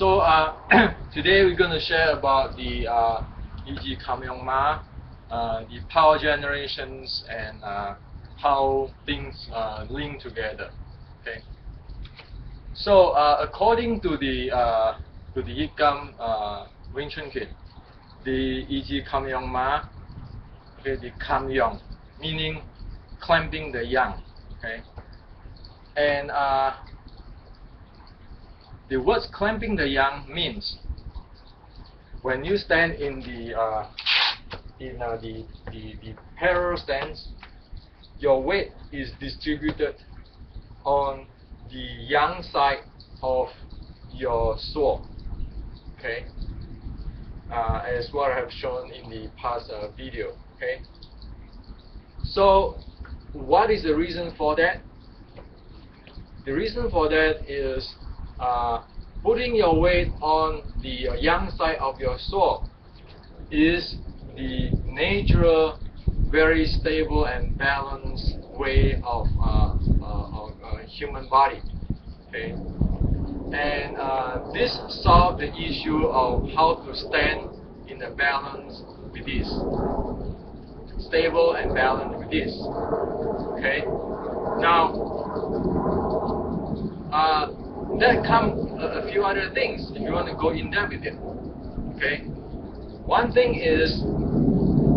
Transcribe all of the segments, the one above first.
So today we're going to share about the Yik Kam WCK, the power generations and how things link together. Okay. So according to the Yik Kam WCK, the Yik Kam WCK, okay, the Kam Yang, meaning clamping the yang. Okay. And the words clamping the yang means when you stand in the parallel stance, your weight is distributed on the yang side of your sword. Okay, as what I have shown in the past video. Okay, so what is the reason for that? The reason for that is putting your weight on the yang side of your sword is the natural, very stable and balanced way of human body. Okay, and this solves the issue of how to stand in a balance with this, stable and balanced with this. Okay, now. That come a few other things if you want to go in depth with it. Okay, one thing is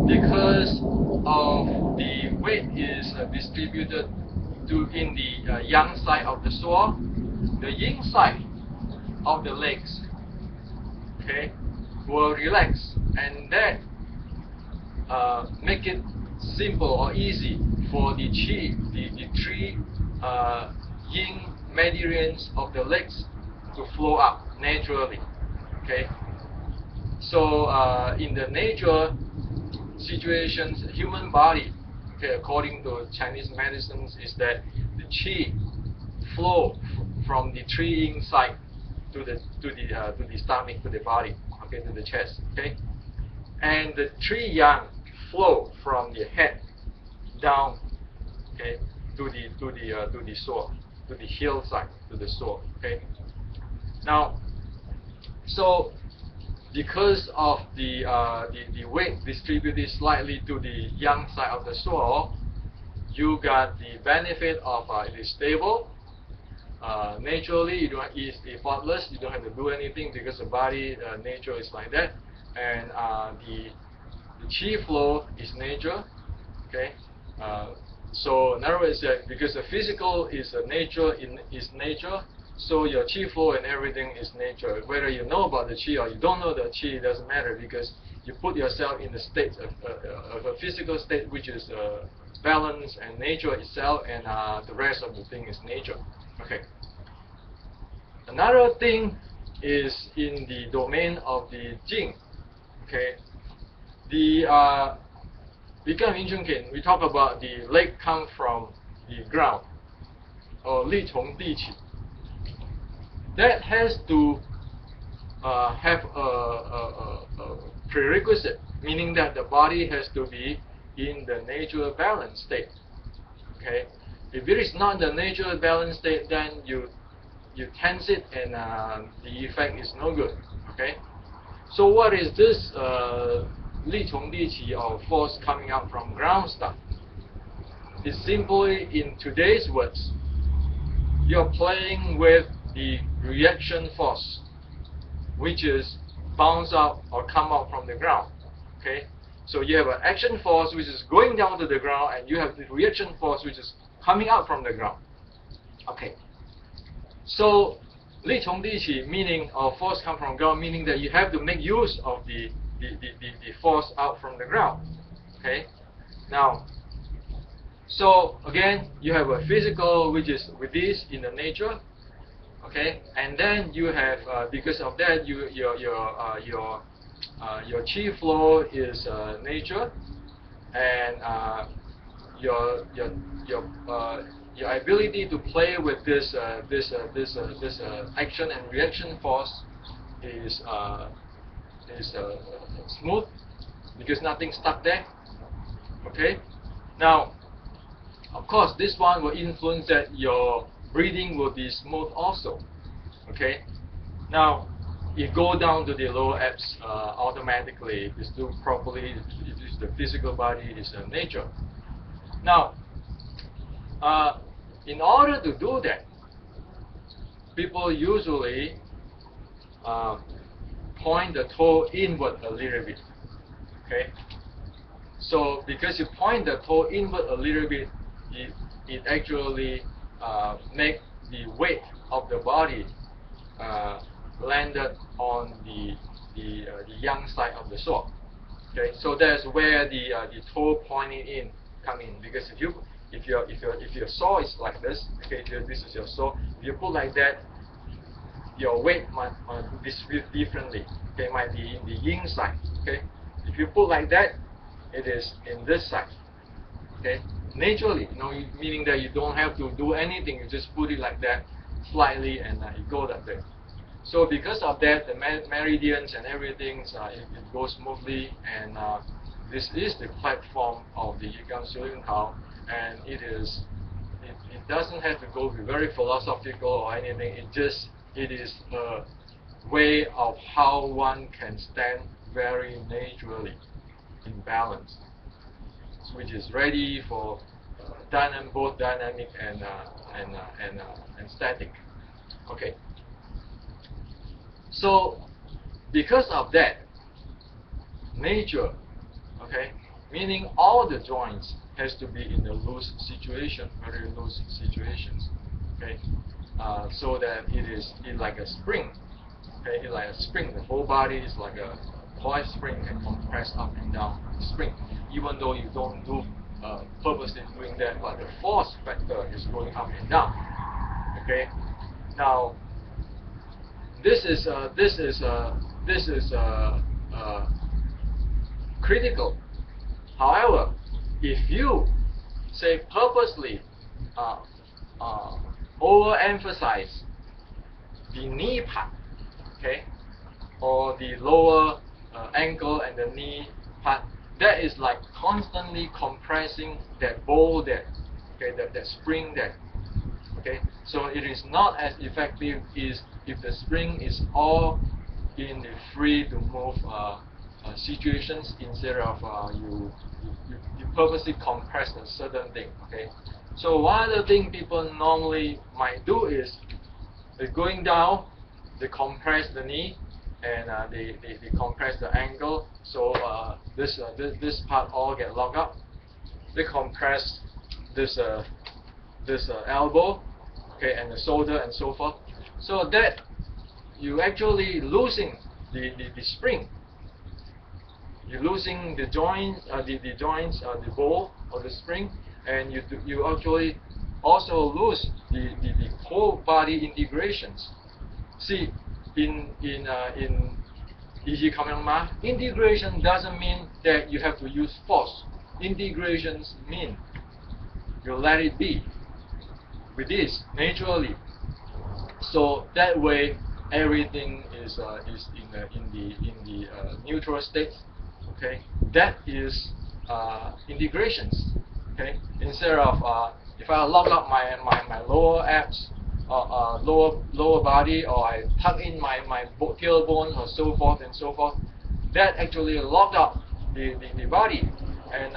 because of the weight is distributed in the yang side of the sword, the yin side of the legs, okay, will relax, and that make it simple or easy for the chi, the three yin meridians of the legs to flow up naturally. Okay, so in the natural situations, human body, okay, according to Chinese medicines, is that the qi flow from the three yin side to the stomach, to the body, okay, to the chest. Okay, and the three yang flow from the head down, okay, to the sword, to the heel side, to the sword. Okay. Now, so because of the weight distributed slightly to the yang side of the sword, you got the benefit of it is stable. Naturally, you don't, it's effortless. You don't have to do anything because the body nature is like that, and the chi flow is nature. Okay. So in other words, because the physical is nature, is nature, so your chi flow and everything is nature. Whether you know about the chi or you don't know the chi, it doesn't matter, because you put yourself in the state of a physical state which is balance and nature itself, and the rest of the thing is nature. Okay. Another thing is in the domain of the Jing. Okay. The Yik Kam WCK, we talk about the leg come from the ground, or li从地起. That has to have a prerequisite, meaning that the body has to be in the natural balance state. Okay, if it is not the natural balance state, then you tense it, and the effect is no good. Okay, so what is this li从地起, or force coming out from ground stuff? It's simply, in today's words, you're playing with the reaction force, which is bounce out or come out from the ground. Okay, so you have an action force which is going down to the ground, and you have the reaction force which is coming out from the ground. Okay, so li从地起, meaning, or force come from ground, meaning that you have to make use of the force out from the ground. Okay, now, so again, you have a physical which is with this in the nature. Okay, and then you have because of that, your chi flow is nature, and your ability to play with this action and reaction force is smooth, because nothing stuck there. Okay, now, of course, this one will influence that your breathing will be smooth also. Okay, now it go down to the lower abs automatically. If it's do properly, if it's the physical body, is nature. Now, in order to do that, people usually point the toe inward a little bit. Okay. So because you point the toe inward a little bit, it actually make the weight of the body landed on the yang side of the saw. Okay, so that's where the toe pointing in come in. Because if your saw is like this, okay, this is your saw. If you put like that, your weight might distribute differently. Okay, might be in the yin side. Okay, if you put like that, it is in this side. Okay, naturally, meaning that you don't have to do anything. You just put it like that, slightly, and it goes like that. So because of that, the meridians and everything, it goes smoothly, and this is the platform of the Yik Kam WCK, and it doesn't have to go be very philosophical or anything. It is a way of how one can stand very naturally in balance, which is ready for both dynamic and static. Okay. So because of that, nature, okay, meaning all the joints has to be in a loose situation, very loose situations. Okay, so that it like a spring. Okay, it's like a spring. The whole body is like a coil spring and compress up and down spring. Even though you don't do purposely doing that, but the force factor is going up and down. Okay, now this is critical. However, if you say purposely overemphasize the knee part, okay, or the lower ankle and the knee part, that is like constantly compressing that ball there, okay, that spring there. Okay, so it is not as effective as if the spring is all in the free to move situations, instead of you purposely compress a certain thing. Okay, so one of the things people normally might do is they're going down, they compress the knee, and they compress the ankle. So this part all get locked up. They compress this elbow, okay, and the shoulder and so forth. So that you actually losing the spring. You're losing the joints, the ball or the spring, and you actually also lose the whole body integrations. See, in Yik Kam WCK, integration doesn't mean that you have to use force. Integrations mean you let it be with this naturally. So that way everything is in the neutral state. Okay, that is integrations. Okay, instead of if I lock up my lower abs, lower body, or I tuck in my tailbone or so forth and so forth, that actually locked up the body. And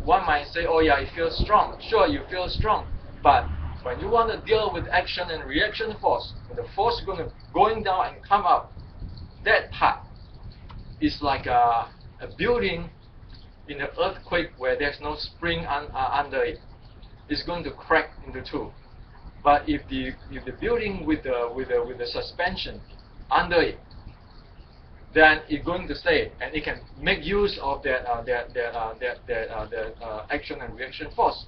one might say, oh yeah, it feels strong. Sure, you feel strong, but when you want to deal with action and reaction force, when the force is going down and come up, that part is like a building in an earthquake where there's no spring under it. It's going to crack into two. But if the building with the suspension under it, then it's going to stay, and it can make use of that action and reaction force.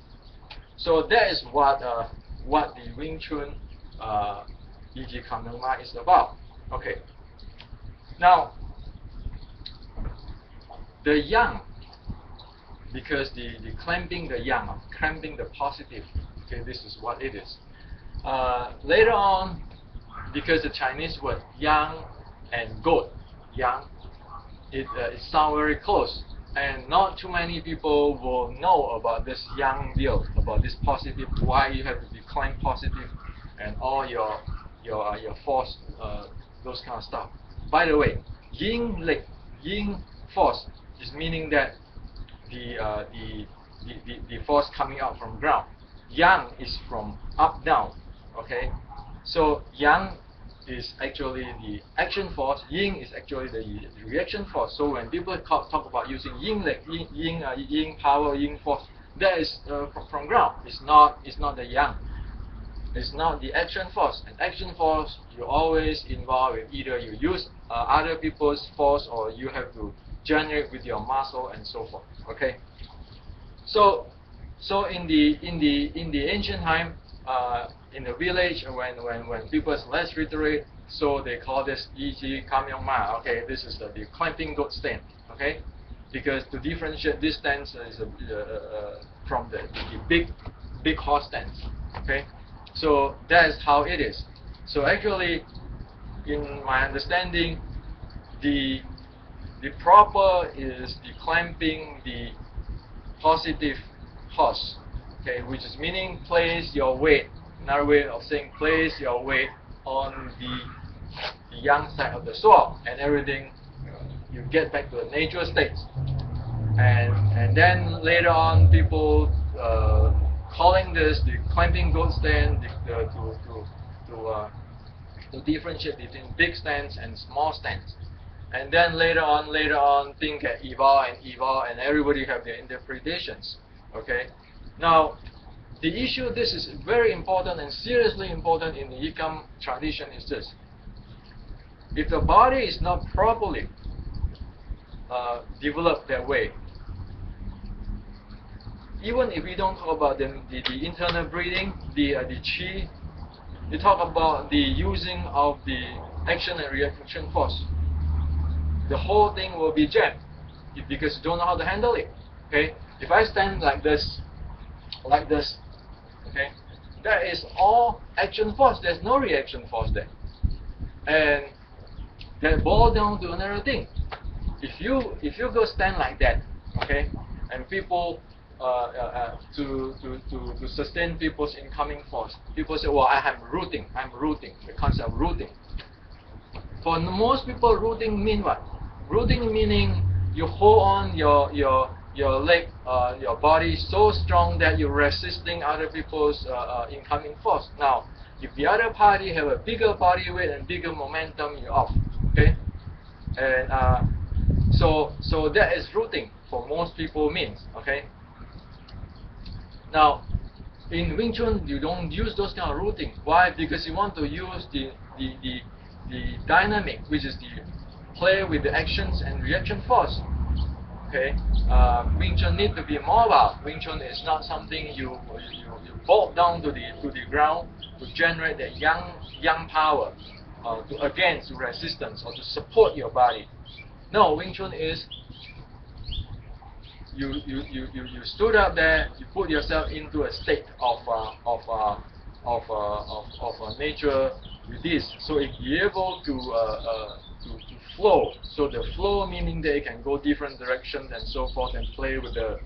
So that is what the Wing Chun Yik Kam WCK is about. Okay. Now the yang, because the clamping the yang, clamping the positive. Okay, this is what it is. Later on, because the Chinese word yang and goat, yang, it sounds very close, and not too many people will know about this yang deal, about this positive, why you have to be clamp positive, and all your force, those kind of stuff. by the way, Yin Lik, Yin force is meaning that the force coming out from ground. Yang is from up down. Okay, so Yang is actually the action force. Yin is actually the reaction force. So when people talk about using Yin Lik, Yin power, Yin force, that is from ground. It's not the Yang. It's not the action force. And action force, you always involve with either you use other people's force or you have to generate with your muscle and so forth. Okay. So in the ancient time, in the village, when people is less literate, so they call this Yik Kam YJKYM. Okay, this is the clamping goat stand. Okay, because to differentiate this stance is from the big horse stance. Okay, so that is how it is. So actually, in my understanding, the proper is the clamping the positive horse, okay, which is meaning place your weight. Another way of saying place your weight on the yang side of the soil, and everything you get back to the natural state. And then later on, people calling this the clamping goat stand to differentiate between big stands and small stands. And then later on, things get evolve, and everybody have their interpretations. Okay. Now, the issue, this is very important and seriously important in the Yik Kam tradition, is this: if the body is not properly developed that way, even if we don't talk about the internal breathing, the chi, we talk about the using of the action and reaction force, the whole thing will be jammed because you don't know how to handle it. Okay, if I stand like this, okay, that is all action force. There's no reaction force there, and that boils down to another thing. If you go stand like that, okay, and people to sustain people's incoming force, people say, well, I'm rooting. The concept of rooting. For most people, rooting mean what? Rooting meaning you hold on your leg, your body so strong that you're resisting other people's incoming force. Now, if the other party have a bigger body weight and bigger momentum, you're off. Okay, and so that is rooting for most people means. Okay. Now, in Wing Chun, you don't use those kind of rooting. Why? Because you want to use the dynamic, which is the play with the actions and reaction force. Okay, Wing Chun need to be mobile. Wing Chun is not something you bolt down to the ground to generate the yang power against resistance or to support your body. No, Wing Chun is you stood up there, you put yourself into a state of nature release, so if you're able to flow. So the flow meaning that it can go different directions and so forth, and play with the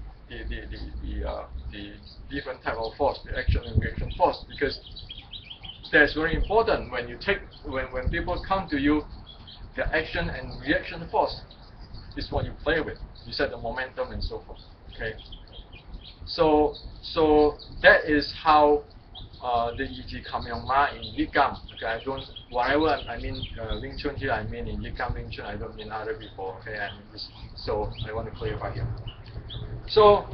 different type of force, the action and reaction force, because that's very important. When you take when people come to you, the action and reaction force is what you play with. You set the momentum and so forth. Okay. So that is how the Yik Kam YJKYM in Yik Kam. Okay, I don't whatever I mean Wing Chun here. I mean in Yik Kam Wing Chun. I don't mean other people. Okay, so I want to clarify here. So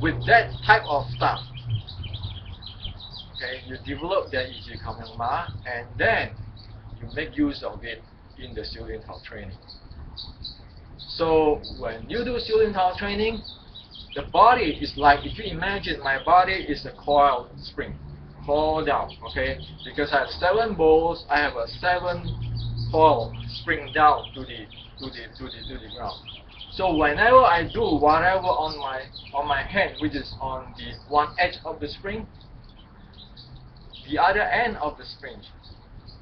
with that type of stuff, okay, you develop that Yik Kam YJKYM, and then you make use of it in the Siu Lin Tao training. So when you do Siu Lin Tao training, the body is like, if you imagine my body is a coil spring, coil down, okay? Because I have 7 balls, I have a 7 coil spring down to the ground. So whenever I do whatever on my hand, which is on the one edge of the spring, the other end of the spring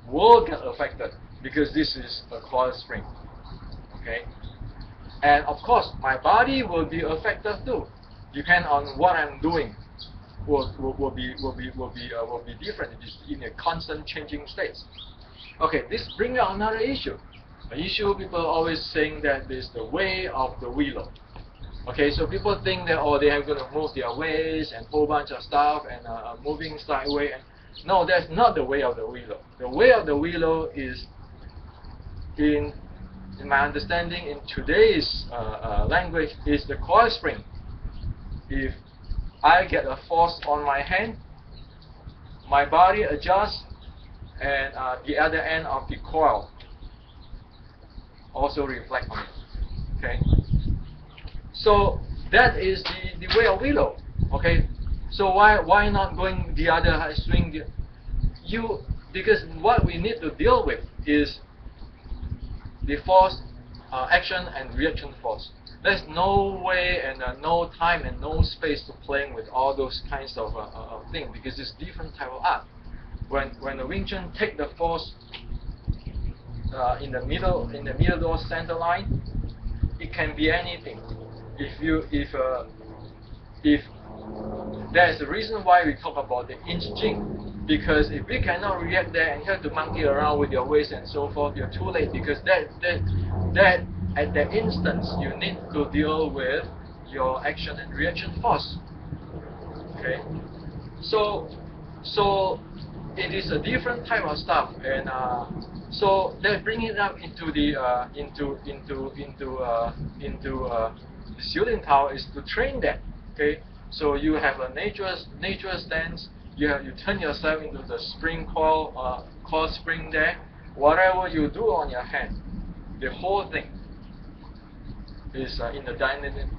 will get affected because this is a coil spring, okay? And of course, my body will be affected too. Depend on what I'm doing, will be different. It is in a constant changing state. Okay, this brings out another issue. An issue people are always saying that is the way of the willow. Okay, so people think that they are going to move their waist and whole bunch of stuff and moving sideways. No, that's not the way of the willow. The way of the willow is, in my understanding, in today's language, is the coil spring. If I get a force on my hand, my body adjusts, and the other end of the coil also reflect on it. Okay, so that is the way of willow. Okay, so why not going the other swing? Because what we need to deal with is the force, action and reaction force. There's no way and no time and no space to playing with all those kinds of things, because it's different type of art. When the Wing Chun take the force in the middle or center line, it can be anything. If there's a reason why we talk about the inch jing, because if we cannot react there and you have to monkey around with your waist and so forth, you're too late, because that at that instance you need to deal with your action and reaction force. Okay, so it is a different type of stuff, and so they bring it up into the the Shilin Tao is to train that. Okay, so you have a natural stance. You turn yourself into the spring coil spring there. Whatever you do on your hand, the whole thing is in the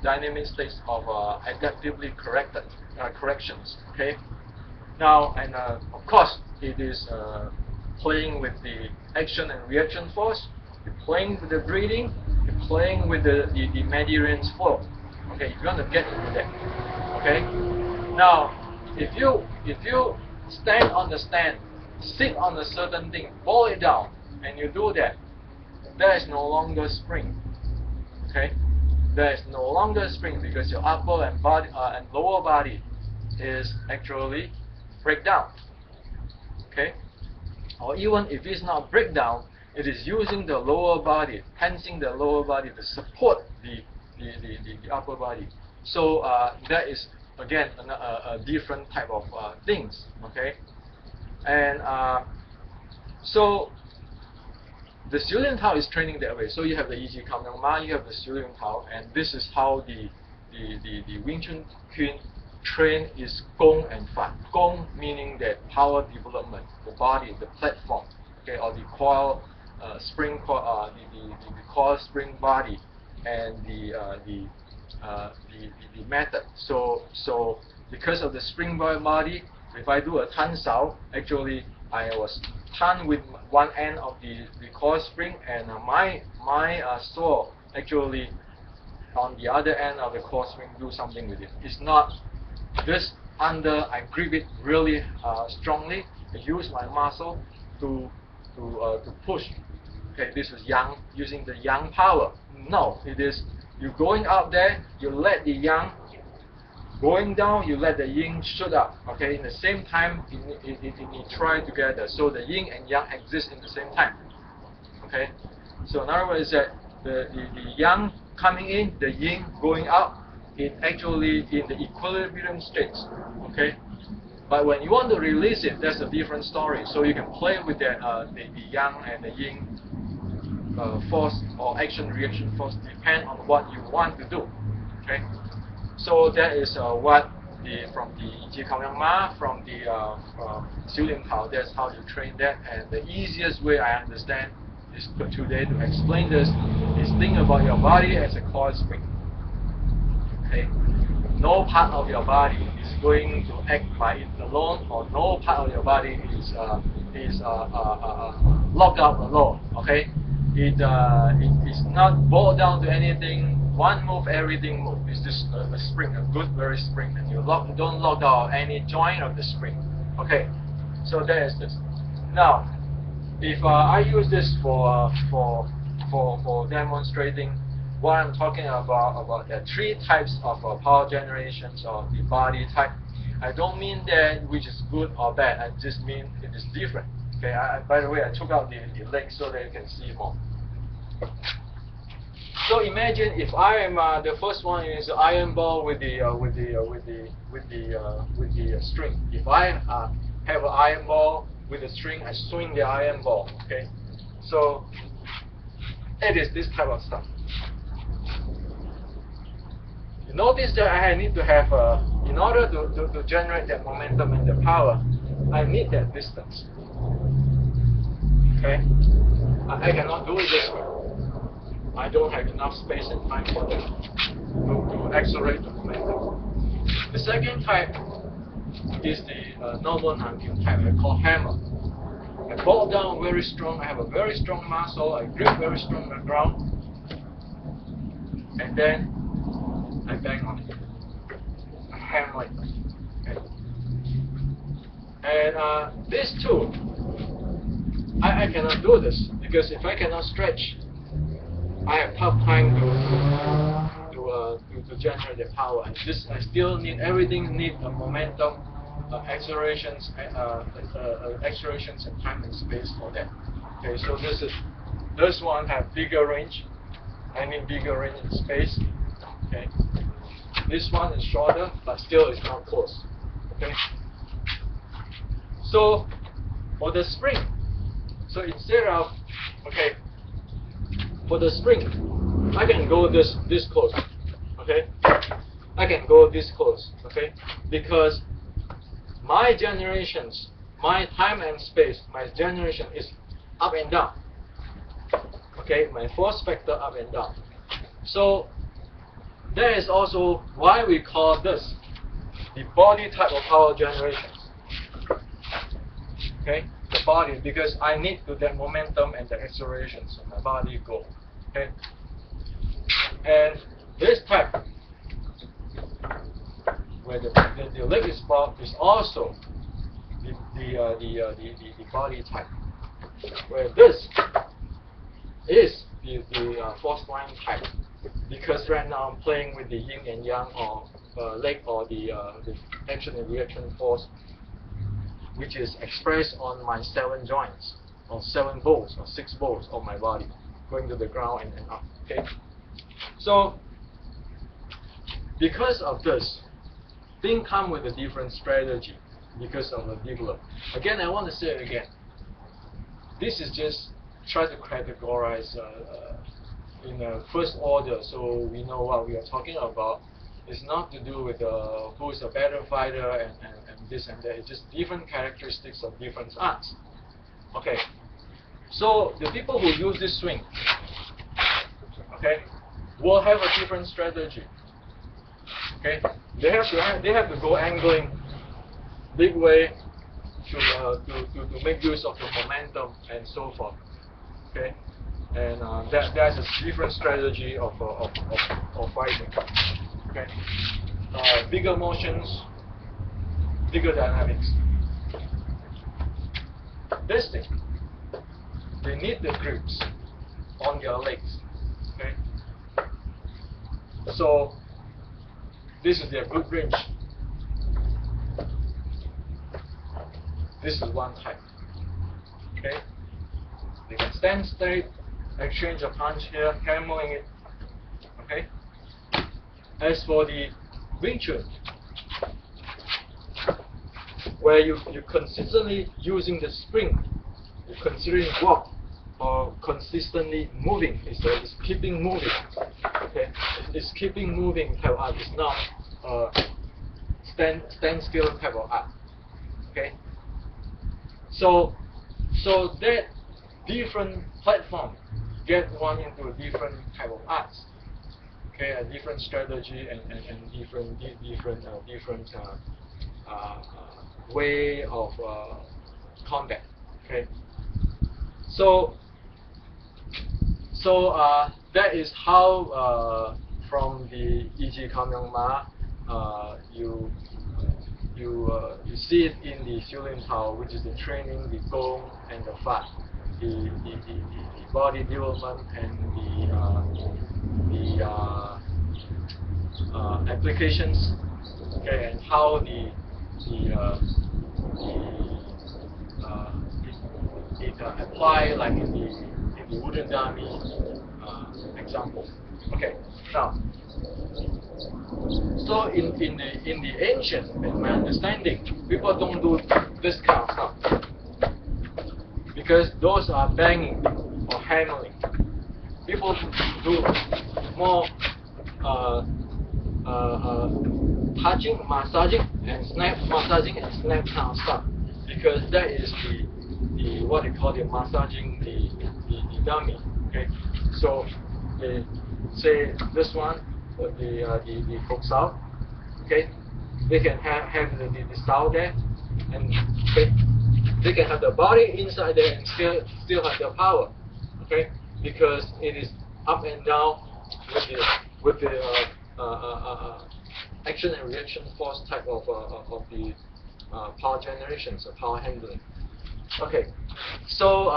dynamic state of adaptively corrections. Okay. Now, and of course, it is playing with the action and reaction force. You're playing with the breathing. You're playing with the Mediterranean flow. Okay, you're gonna get into that. Okay. Now, if you stand on the stand, sit on a certain thing, pull it down, and you do that, there is no longer spring. Okay, there is no longer spring, because your upper and lower body is actually breakdown. Okay, or even if it's not breakdown, it is using the lower body, tensing the lower body to support the upper body. So that is again a different type of things. Okay, and so the Shilin Tao is training that way. So you have the Yik Kam YJKYM, you have the Shilin Tao, and this is how the Wing Chun train is Gong and Fan. Gong meaning that power development, the body, the platform, okay, or the coil spring coil, the coil spring body, and the method. So because of the spring body, if I do a tan sao, actually I was tan with one end of the coil spring, and my sword actually on the other end of the coil spring do something with it. It's not this under, I grip it really strongly. I use my muscle to push. Okay, this is yang, using the yang power. No, it is you going up there, you let the yang going down, you let the yin shoot up. Okay, in the same time, it try together. So the yin and yang exist in the same time. Okay, so in other words, that the yang coming in, the yin going out, it actually in the equilibrium states. Okay, but when you want to release it, that's a different story. So you can play with the yang and the yin force or action reaction force, depend on what you want to do. Okay, so that is what from the Yik Kam YJKYM, from the Shilin Tao, that's how you train that. And the easiest way I understand is today to explain this is think about your body as a coil spring. Okay, no part of your body is going to act by it alone, or no part of your body is locked out alone. Okay, it is not boiled down to anything. One move, everything move. It's just a spring, a good very spring, and you don't lock out any joint of the spring. Okay, so that is this. Now, if I use this for demonstrating what I'm talking about the three types of power generations of the body type, I don't mean that which is good or bad. I just mean it is different. Okay, by the way, I took out the leg so that you can see more. So imagine if I am the first one is iron ball with the string. If I have an iron ball with a string, I swing the iron ball. Okay, so it is this type of stuff. You notice that I need to have in order to generate that momentum and the power, I need that distance. Okay, I cannot do it this way. I don't have enough space and time for that to accelerate the momentum. The second type is the normal Nanking type, I call hammer. I fall down very strong, I have a very strong muscle, I grip very strong on the ground, and then I bang on it. I hammer it. Okay. And these two, I cannot do this because if I cannot stretch, I have tough time to generate the power. And this I still need everything need a momentum, accelerations, accelerations and time and space for that. Okay, so this one have bigger range. I need bigger range and space. Okay, this one is shorter, but still it's not close. Okay, so for the spring, so instead of for the spring, I can go this close. Okay, I can go this close. Okay, because my generations, my time and space, my generation is up and down. Okay, my force factor up and down. So that is also why we call this the body type of power generations. Okay, the body, because I need to that momentum and the acceleration, so my body go. Okay, and this type, where the leg is blocked, is also the body type, where this is the force line type, because right now I'm playing with the yin and yang or leg or the action and reaction force, which is expressed on my 7 joints or 7 bolts or 6 bolts of my body going to the ground and up. Okay, so because of this, things come with a different strategy because of the develop. Again, I want to say it again. This is just try to categorize in a first order, so we know what we are talking about. It's not to do with who is a better fighter and this and that. It's just different characteristics of different arts. Okay, so the people who use this swing, okay, will have a different strategy. Okay, they have to go angling big way to make use of the momentum and so forth. Okay, and that's a different strategy of fighting. Okay, bigger motions, bigger dynamics. This thing, they need the grips on their legs. Okay, so this is their good range. This is one type. Okay, they can stand straight, exchange a punch here, hammering it. Okay. As for the Wing Chun, where you consistently using the spring, you considering walk or consistently moving, it's keeping moving. Okay, it's keeping moving type of art. It's not stand still type of art. Okay, so that different platform get one into a different type of arts. Okay, a different strategy and different way of combat. Okay, so that is how from the Yik Kam you see it in the Xulin Tao, which is the training, the gong and the fat, the body development and the applications, okay, and how apply like in the wooden dummy example. Okay, now, so in the ancient, in my understanding, people don't do this kind of stuff because those are banging or hammering. People do more touching, massaging, and snap kind of stuff because that is the what they call the massaging the dummy. Okay, so they say this one the hooks out. Okay, they can have the style there, and okay, they can have the body inside there and still have the power. Okay, because it is up and down with the action and reaction force type of the power generation, so power handling. Okay, so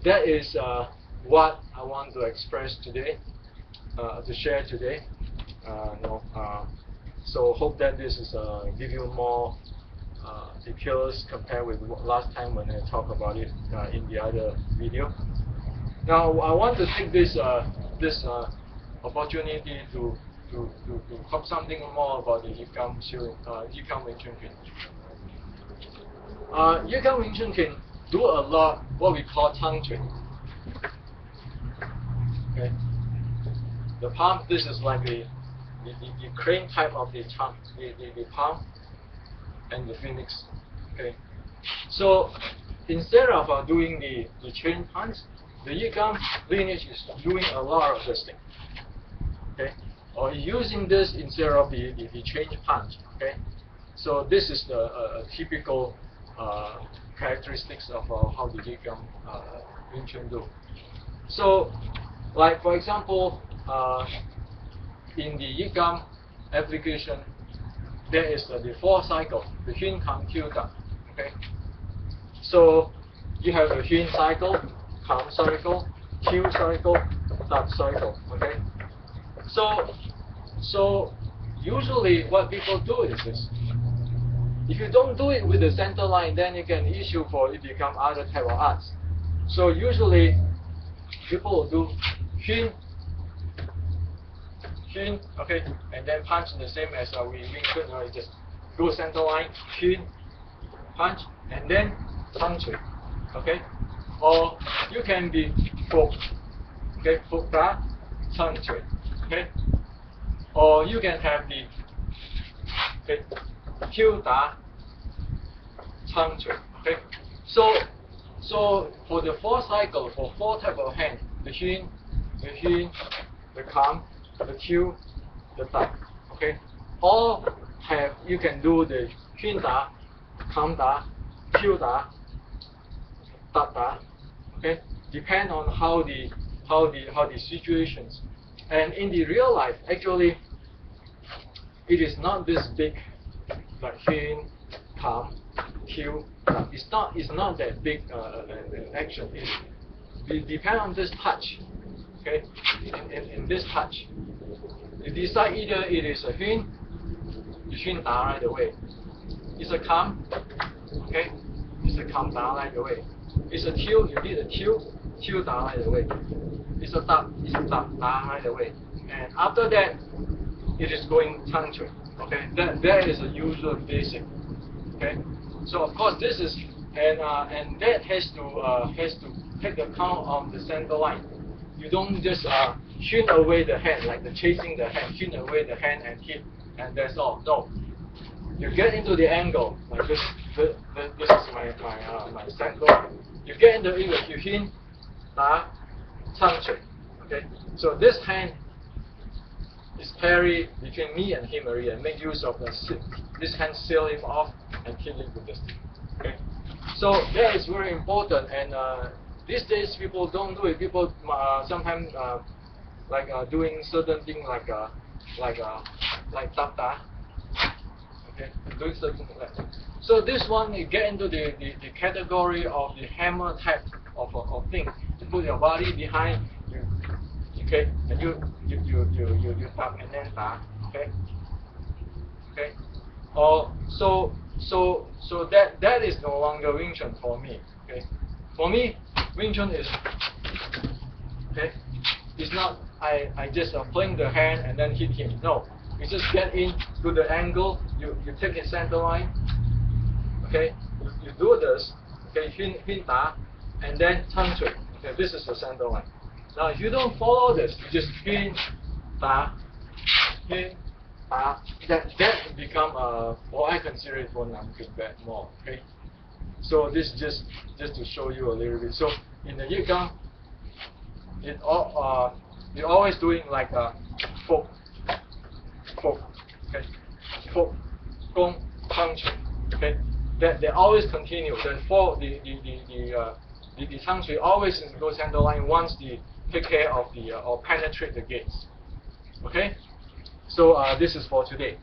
that is what I want to express today, to share today. So hope that this is give you more details compared with last time when I talked about it in the other video. Now I want to take this opportunity to talk something more about the Yik Kam WCK. Yik Kam WCK do a lot what we call tongue trick. Okay, the palm. This is like the crane type of the tongue, the palm, and the phoenix. Okay, so instead of doing the chain punch, the Yik Kam lineage is doing a lot of this thing. Okay, or using this instead of the chain punch. Okay, so this is the typical characteristics of how the Yik Kam WCK do. So, like for example, in the Yik Kam application, there is the 4 cycle, the Yin Kam WCK. Okay, so you have the Yin cycle, Kam cycle, Q cycle, Tat cycle. Okay, so usually what people do is this. If you don't do it with the center line, then you can issue for it become other type of arts. So usually people will do Yin, okay, and then punch the same as we could just go center line, Yin, punch, and then tongue trick. Okay, or you can be Fuk, okay, Fuk Da, tongue trick. Okay, or you can have the okay, Q Da, tongue trick. Okay, so for the 4 cycle, for 4 type of hand, the Yin, the Kam, the Q, the Ta. Okay, all have, you can do the Yin Da, Kam Da, Q Da, Ta Da. Okay, depend on how the situations. And in the real life, actually, it is not this big, like Yin, Kam, Q. It's not that big action. It depends on this touch. Okay, in this touch, you decide either it is a Yin, you Yin Da right away. It's a Kam, okay, it's a Kam Da right away. It's a Q, you did a Q Da right away. It's a Da Da right away. And after that, it is going tongue trick. Okay, that is a usual basic. Okay, so of course this is and that has to take account of the center line. You don't just shin away the hand like the chasing the hand, shin away the hand and hit, and that's all. No, you get into the angle like this. This is my center. You get into the angle. You shin, da, tongue trick. Okay, so this hand is parry between me and him already, and make use of this hand, seal him off and kill him with this thing. Okay, so that is very important, and these days people don't do it. People sometimes doing certain things like tap ta. Okay, doing certain things like that. So this one you get into the category of the hammer type of thing. You put your body behind you. Okay, and you tap and then ta. Okay. So that is no longer Wing Chun for me. Okay. For me, Wing Chun is okay. It's not I just fling the hand and then hit him. No, you just get in to the angle. You take his center line. Okay, you do this. Okay, hin da, and then turn to it. Okay, this is the center line. Now, if you don't follow this, you just hin da. That become what I consider it for Namkung bad more. Okay, so this just to show you a little bit. So in the Yik Kam, you're always doing like a fork, okay, fork, gong, punch, okay. That they always continue. The tongue tree always goes center line once they take care of the or penetrate the gates. Okay. So this is for today.